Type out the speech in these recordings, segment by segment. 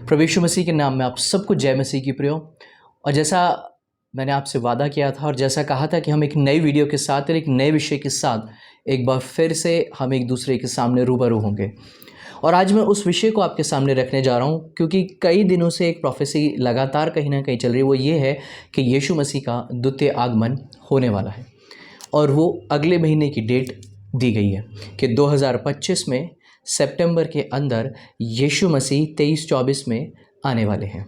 प्रभु यीशु मसीह के नाम में आप सबको जय मसीह की प्रियो। और जैसा मैंने आपसे वादा किया था और जैसा कहा था कि हम एक नई वीडियो के साथ और एक नए विषय के साथ एक बार फिर से हम एक दूसरे के सामने रूबरू होंगे। और आज मैं उस विषय को आपके सामने रखने जा रहा हूँ क्योंकि कई दिनों से एक प्रोफेसी लगातार कहीं ना कहीं चल रही है। वो ये है कि यीशु मसीह का द्वितीय आगमन होने वाला है और वो अगले महीने की डेट दी गई है कि 2025 में सितंबर के अंदर यीशु मसीह 23-24 में आने वाले हैं।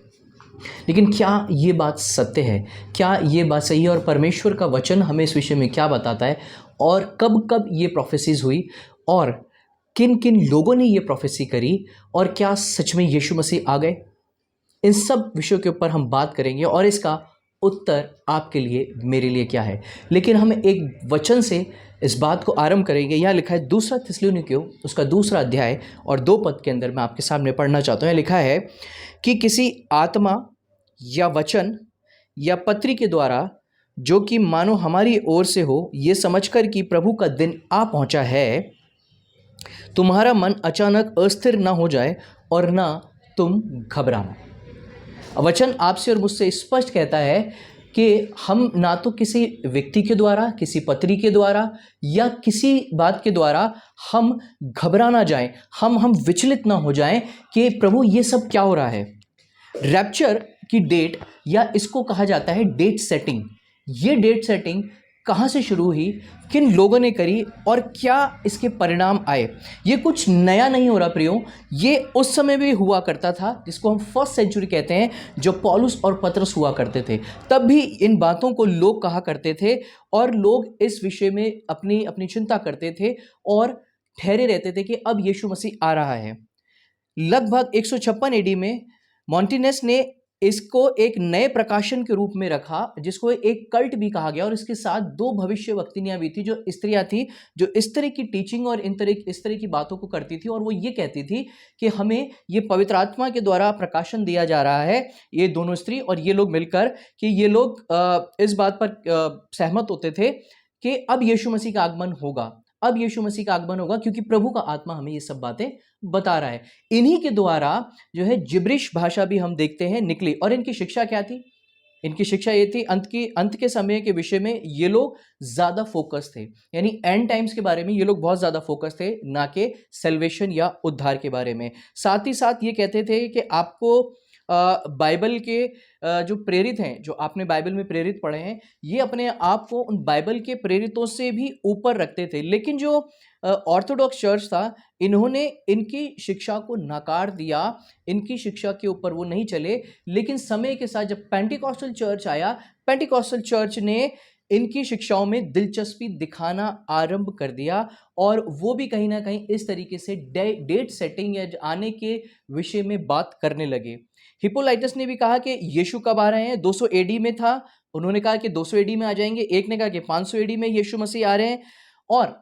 लेकिन क्या ये बात सत्य है? क्या ये बात सही है? और परमेश्वर का वचन हमें इस विषय में क्या बताता है और कब कब ये प्रोफेसीज हुई और किन किन लोगों ने ये प्रोफेसी करी और क्या सच में यीशु मसीह आ गए? इन सब विषयों के ऊपर हम बात करेंगे और इसका उत्तर आपके लिए मेरे लिए क्या है। लेकिन हम एक वचन से इस बात को आरंभ करेंगे। यहाँ लिखा है दूसरा थिस्सलुनीकियों उसका 2 अध्याय और 2 पद के अंदर मैं आपके सामने पढ़ना चाहता हूँ। यहाँ लिखा है कि किसी आत्मा या वचन या पत्री के द्वारा जो कि मानो हमारी ओर से हो, ये समझकर कि प्रभु का दिन आ पहुँचा है, तुम्हारा मन अचानक अस्थिर ना हो जाए और ना तुम घबराना। वचन आपसे और मुझसे स्पष्ट कहता है कि हम ना तो किसी व्यक्ति के द्वारा, किसी पत्री के द्वारा या किसी बात के द्वारा हम घबरा ना जाएं, हम विचलित ना हो जाएं कि प्रभु ये सब क्या हो रहा है। रैप्चर की डेट या इसको कहा जाता है डेट सेटिंग। ये डेट सेटिंग कहाँ से शुरू हुई, किन लोगों ने करी और क्या इसके परिणाम आए? ये कुछ नया नहीं हो रहा प्रियो, ये उस समय भी हुआ करता था जिसको हम फर्स्ट सेंचुरी कहते हैं, जो पौलुस और पतरस हुआ करते थे। तब भी इन बातों को लोग कहा करते थे और लोग इस विषय में अपनी अपनी चिंता करते थे और ठहरे रहते थे कि अब यीशु मसीह आ रहा है। लगभग 156 एडी में मॉन्टिनेस ने इसको एक नए प्रकाशन के रूप में रखा जिसको एक कल्ट भी कहा गया और इसके साथ 2 भविष्यवक्तिनियां भी थी जो स्त्रियां थी जो इस तरह की टीचिंग और इस तरह की बातों को करती थी। और वो ये कहती थी कि हमें ये पवित्र आत्मा के द्वारा प्रकाशन दिया जा रहा है। ये दोनों स्त्री और ये लोग मिलकर कि ये लोग इस बात पर सहमत होते थे कि अब यीशु मसीह का आगमन होगा, अब यीशु मसीह का आगमन होगा क्योंकि प्रभु का आत्मा हमें ये सब बातें बता रहा है। इन्हीं के द्वारा जो है जिब्रिश भाषा भी हम देखते हैं निकली। और इनकी शिक्षा क्या थी? इनकी शिक्षा ये थी अंत के समय के विषय में ये लोग ज्यादा फोकस थे, यानी एंड टाइम्स के बारे में ये लोग बहुत ज्यादा फोकस थे, ना कि सेल्वेशन या उद्धार के बारे में। साथ ही साथ ये कहते थे कि आपको बाइबल के जो प्रेरित हैं, जो आपने बाइबल में प्रेरित पढ़े हैं, ये अपने आप को उन बाइबल के प्रेरितों से भी ऊपर रखते थे। लेकिन जो ऑर्थोडॉक्स चर्च था, इन्होंने इनकी शिक्षा को नकार दिया, इनकी शिक्षा के ऊपर वो नहीं चले। लेकिन समय के साथ जब पेंटिकॉस्टल चर्च आया, पेंटिकॉस्टल चर्च ने इनकी शिक्षाओं में दिलचस्पी दिखाना आरंभ कर दिया और वो भी कहीं ना कहीं इस तरीके से डेट सेटिंग या आने के विषय में बात करने लगे। हिप्पोलाइटस ने भी कहा कि यीशु कब आ रहे हैं, 200 एडी में था, उन्होंने कहा कि 200 एडी में आ जाएंगे। एक ने कहा कि 500 एडी में यीशु मसीह आ रहे हैं। और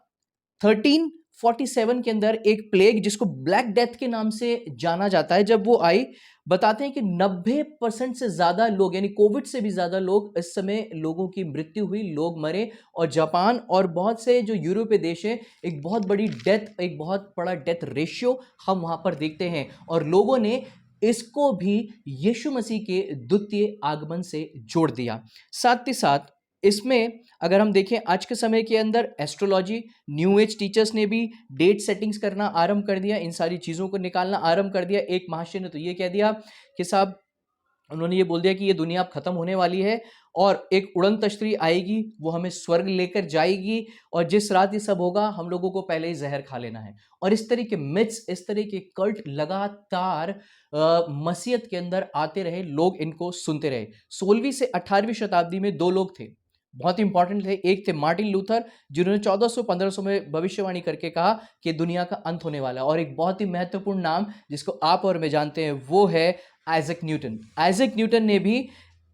1347 के अंदर एक प्लेग जिसको ब्लैक डेथ के नाम से जाना जाता है, जब वो आई, बताते हैं कि 90% से ज्यादा लोग, यानी कोविड से भी ज्यादा लोग, इस समय लोगों की मृत्यु हुई, लोग मरे। और जापान और बहुत से जो यूरोपीय देश है, एक बहुत बड़ा डेथ रेशियो हम वहां पर देखते हैं। और लोगों ने इसको भी यीशु मसीह के द्वितीय आगमन से जोड़ दिया। साथ ही साथ इसमें अगर हम देखें आज के समय के अंदर एस्ट्रोलॉजी, न्यू एज टीचर्स ने भी डेट सेटिंग्स करना आरंभ कर दिया, इन सारी चीज़ों को निकालना आरंभ कर दिया। एक महाशय ने तो ये कह दिया कि साहब, उन्होंने ये बोल दिया कि ये दुनिया अब खत्म होने वाली है और एक उड़न तश्तरी आएगी, वो हमें स्वर्ग लेकर जाएगी और जिस रात ये सब होगा हम लोगों को पहले ही जहर खा लेना है। और इस तरह के मिथ्स, इस तरह के कल्ट लगातार मसीहत के अंदर आते रहे, लोग इनको सुनते रहे। 16वीं से 18वीं शताब्दी में 2 लोग थे, बहुत इंपॉर्टेंट थे। एक थे मार्टिन लूथर, जिन्होंने 1400-1500 में भविष्यवाणी करके कहा कि दुनिया का अंत होने वाला है। और एक बहुत ही महत्वपूर्ण नाम जिसको आप और मैं जानते हैं, वो है आइजैक न्यूटन। आइजैक न्यूटन ने भी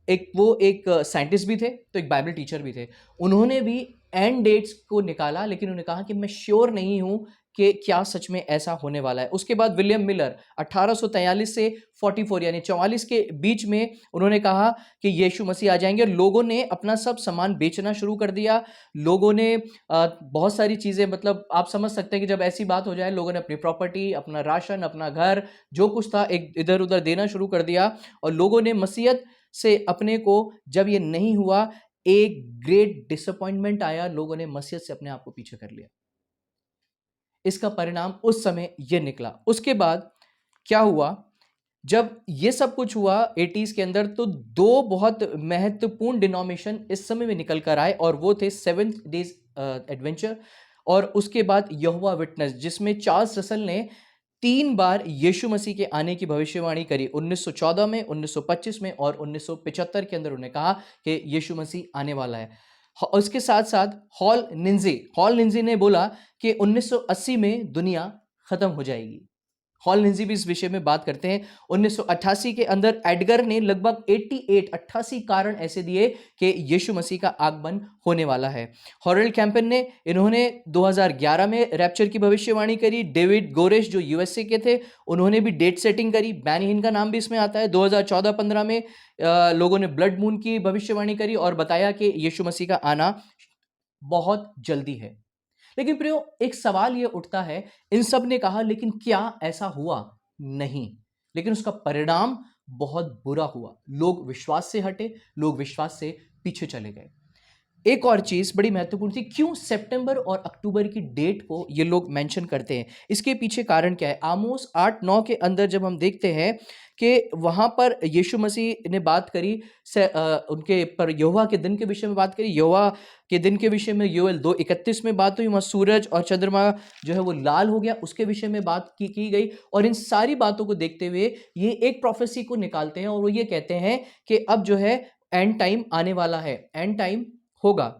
एक साइंटिस्ट भी थे, तो एक बाइबल टीचर भी थे। उन्होंने भी एंड डेट्स को निकाला, लेकिन उन्होंने कहा कि मैं श्योर नहीं हूं कि क्या सच में ऐसा होने वाला है। उसके बाद विलियम मिलर 1843 से 44 यानी 44 के बीच में उन्होंने कहा कि यीशु मसीह आ जाएंगे, और लोगों ने अपना सब सामान बेचना शुरू कर दिया। लोगों ने बहुत सारी चीज़ें, मतलब आप समझ सकते हैं कि जब ऐसी बात हो जाए, लोगों ने अपनी प्रॉपर्टी, अपना राशन, अपना घर, जो कुछ था एक इधर उधर देना शुरू कर दिया। और लोगों ने मसीहत से अपने को, जब ये नहीं हुआ, एक ग्रेट डिसअपॉइंटमेंट आया, लोगों ने मसीहत से अपने आप को पीछे कर लिया। इसका परिणाम उस समय ये निकला। उसके बाद क्या हुआ, जब ये सब कुछ हुआ 80s के अंदर, तो दो बहुत महत्वपूर्ण डिनोमिनेशन इस समय में निकल कर आए, और वो थे सेवेंथ डेज एडवेंचर और उसके बाद यहोवा विटनेस, जिसमें चार्ल्स रसल ने 3 बार यीशु मसीह के आने की भविष्यवाणी करी। 1914 में, 1925 में और 1975 के अंदर उन्होंने कहा कि यीशु मसीह आने वाला है। उसके साथ साथ हॉल निंजी ने बोला कि 1980 में दुनिया खत्म हो जाएगी। हॉल निंजी भी इस विषय में बात करते हैं। 1988 के अंदर एडगर ने लगभग 88 कारण ऐसे दिए कि यीशु मसीह का आगमन होने वाला है। हॉरेल्ड कैंपेन ने, इन्होंने 2011 में रैप्चर की भविष्यवाणी करी। डेविड गोरेश जो यूएसए के थे, उन्होंने भी डेट सेटिंग करी। बैनी हिन का नाम भी इसमें आता है। 2014-15 में लोगों ने ब्लड मून की भविष्यवाणी करी और बताया कि यीशु मसीह का आना बहुत जल्दी है। लेकिन प्रियो, एक सवाल यह उठता है, इन सब ने कहा, लेकिन क्या ऐसा हुआ? नहीं। लेकिन उसका परिणाम बहुत बुरा हुआ। लोग विश्वास से हटे, लोग विश्वास से पीछे चले गए। एक और चीज बड़ी महत्वपूर्ण थी, क्यों सितंबर और अक्टूबर की डेट को ये लोग मेंशन करते हैं? इसके पीछे कारण क्या है? आमोस 8-9 के अंदर जब हम देखते हैं कि वहां पर यीशु मसीह ने बात करी उनके पर यहोवा के दिन के विषय में बात करी। यहोवा के दिन के विषय में योएल 2:31 में बात हुई। वहां सूरज और चंद्रमा जो है वो लाल हो गया, उसके विषय में बात की गई। और इन सारी बातों को देखते हुए ये एक प्रोफेसी को निकालते हैं और वो ये कहते हैं कि अब जो है एंड टाइम आने वाला है, एंड टाइम होगा।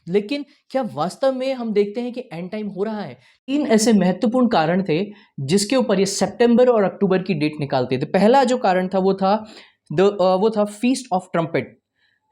लेकिन क्या वास्तव में हम देखते हैं कि एंड टाइम हो रहा है? 3 ऐसे महत्वपूर्ण कारण थे जिसके ऊपर ये सितंबर और अक्टूबर की डेट निकालते थे। पहला जो कारण था वो था feast of trumpet.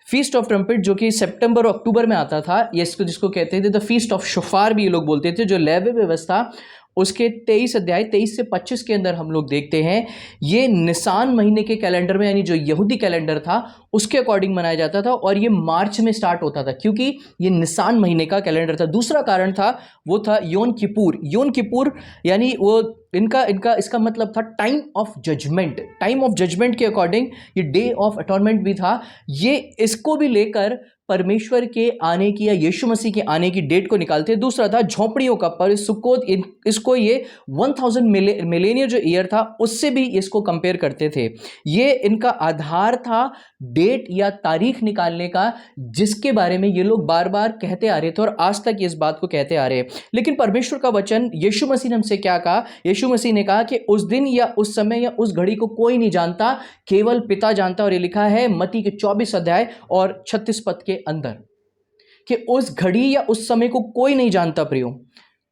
Feast of trumpet जो कि सितंबर और अक्टूबर में आता था, ये जिसको कहते थे द फीस्ट ऑफ शोफार भी ये लोग बोलते थे, जो लेवी व्यवस्था उसके 23 अध्याय 23 से 25 के अंदर हम लोग देखते हैं। ये निसान महीने के कैलेंडर में, यानी जो यहूदी कैलेंडर था उसके अकॉर्डिंग मनाया जाता था, और ये मार्च में स्टार्ट होता था क्योंकि ये निसान महीने का कैलेंडर था। दूसरा कारण था, वो था योम किपुर, यानी वो इनका इसका मतलब था टाइम ऑफ जजमेंट के अकॉर्डिंग ये डे ऑफ अटॉर्नमेंट भी था। ये इसको भी लेकर परमेश्वर के आने की या यीशु मसीह के आने की डेट को निकालते हैं। दूसरा था झोंपड़ियों का पर्व सुक्कोत, इसको ये 1000 मिलेनियर जो ईयर था उससे भी इसको कंपेयर करते थे। ये इनका आधार था डेट या तारीख निकालने का, जिसके बारे में ये लोग बार बार कहते आ रहे थे और आज तक इस बात को कहते आ रहे हैं। लेकिन परमेश्वर का वचन यीशु मसीह ने हमसे क्या कहा? यीशु मसीह ने कहा कि उस दिन या उस समय या उस घड़ी को कोई नहीं जानता, केवल पिता जानता। और ये लिखा है मत्ती के 24 अध्याय और 36 पद के अंदर कि उस घड़ी या उस समय को कोई नहीं जानता प्रियो,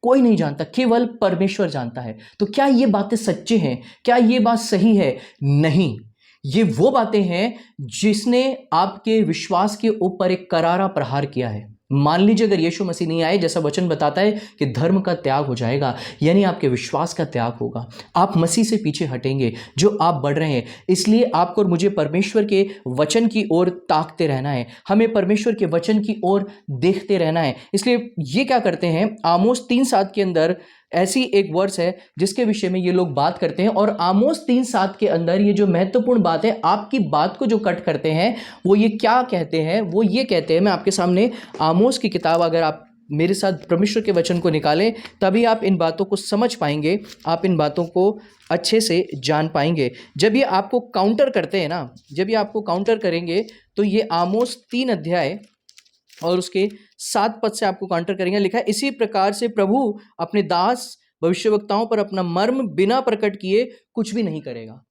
कोई नहीं जानता, केवल परमेश्वर जानता है। तो क्या ये बातें सच्ची हैं? क्या ये बात सही है? नहीं। ये वो बातें हैं जिसने आपके विश्वास के ऊपर एक करारा प्रहार किया है। मान लीजिए अगर यीशु मसीह नहीं आए, जैसा वचन बताता है कि धर्म का त्याग हो जाएगा, यानी आपके विश्वास का त्याग होगा, आप मसीह से पीछे हटेंगे जो आप बढ़ रहे हैं। इसलिए आपको और मुझे परमेश्वर के वचन की ओर ताकते रहना है, हमें परमेश्वर के वचन की ओर देखते रहना है। इसलिए ये क्या करते हैं, आमोस 3:7 के अंदर ऐसी एक वर्स है जिसके विषय में ये लोग बात करते हैं। और आमोस 3:7 के अंदर ये जो महत्वपूर्ण बात है, आपकी बात को जो कट करते हैं, वो ये क्या कहते हैं? वो ये कहते हैं, मैं आपके सामने आमोस की किताब, अगर आप मेरे साथ परमेश्वर के वचन को निकालें तभी आप इन बातों को समझ पाएंगे, आप इन बातों को अच्छे से जान पाएंगे। जब ये आपको काउंटर करते हैं ना, जब ये आपको काउंटर करेंगे, तो ये आमोस 3 अध्याय और उसके 7 पद से आपको काउंटर करेंगे। लिखा है, इसी प्रकार से प्रभु अपने दास भविष्यवक्ताओं पर अपना मर्म बिना प्रकट किए कुछ भी नहीं करेगा।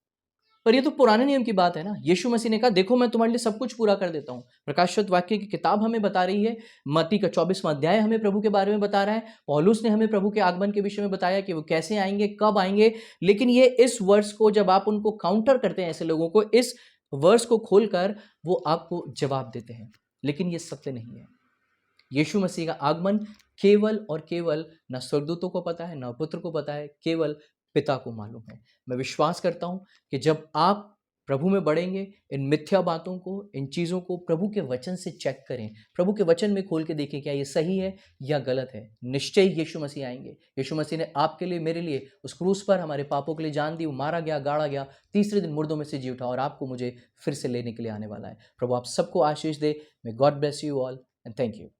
पर ये तो पुराने नियम की बात है ना। यीशु मसीह ने कहा, देखो मैं तुम्हारे लिए सब कुछ पूरा कर देता हूं। प्रकाशित वाक्य की किताब हमें बता रही है, मत्ती का 24वां अध्याय हमें प्रभु के बारे में बता रहा है। पौलुस ने हमें प्रभु के आगमन के विषय में बताया कि वो कैसे आएंगे, कब आएंगे। लेकिन ये इस वर्ष को जब आप उनको काउंटर करते हैं, ऐसे लोगों को इस वर्ष को खोलकर वो आपको जवाब देते हैं, लेकिन ये सत्य नहीं है। यीशु मसीह का आगमन केवल और केवल ना स्वर्गदूतों को पता है, ना पुत्र को पता है, केवल पिता को मालूम है। मैं विश्वास करता हूँ कि जब आप प्रभु में बढ़ेंगे, इन मिथ्या बातों को, इन चीज़ों को प्रभु के वचन से चेक करें, प्रभु के वचन में खोल के देखें क्या ये सही है या गलत है। निश्चय यीशु मसीह आएंगे। यीशु मसीह ने आपके लिए, मेरे लिए उस क्रूस पर हमारे पापों के लिए जान दी, वो मारा गया, गाड़ा गया, तीसरे दिन मुर्दों में से जी उठा और आपको मुझे फिर से लेने के लिए आने वाला है। प्रभु आप सबको आशीष दे। May God bless you all and thank you.